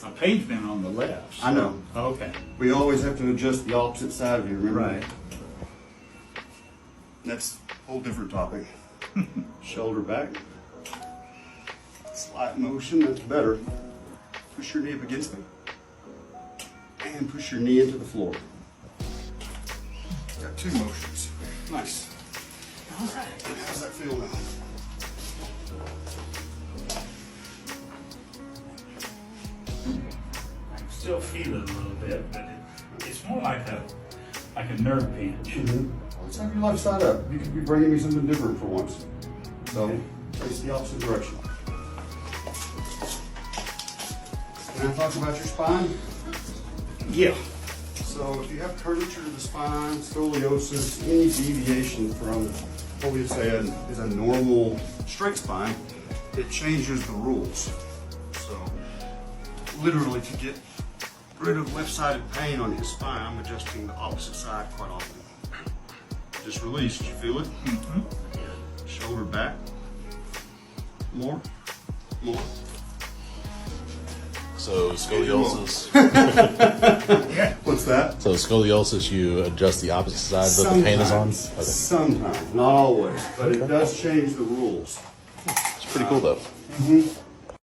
a pavement on the left. So. I know. Okay. We always have to adjust the opposite side of you, remember? Right. That's a whole different topic. Shoulder back. Slight motion, that's better. Push your knee up against me. And push your knee into the floor. Got two motions. Nice. All right. How's that feel now? I can still feel it a little bit, but it's more like a nerve pinch. Let's have your left side up. You could be bringing me something different for once. So, face the opposite direction. Can I talk about your spine? Yeah. So if you have curvature of the spine, scoliosis, any deviation from what we say is a normal straight spine, it changes the rules. So literally to get rid of left-sided pain on his spine, I'm adjusting the opposite side quite often. Just release, you feel it? Mm-hmm. Shoulder back. More. So scoliosis. Yeah. What's that? So scoliosis, you adjust the opposite side that the pain is on. Okay. Sometimes, not always, but it does change the rules. It's pretty cool though.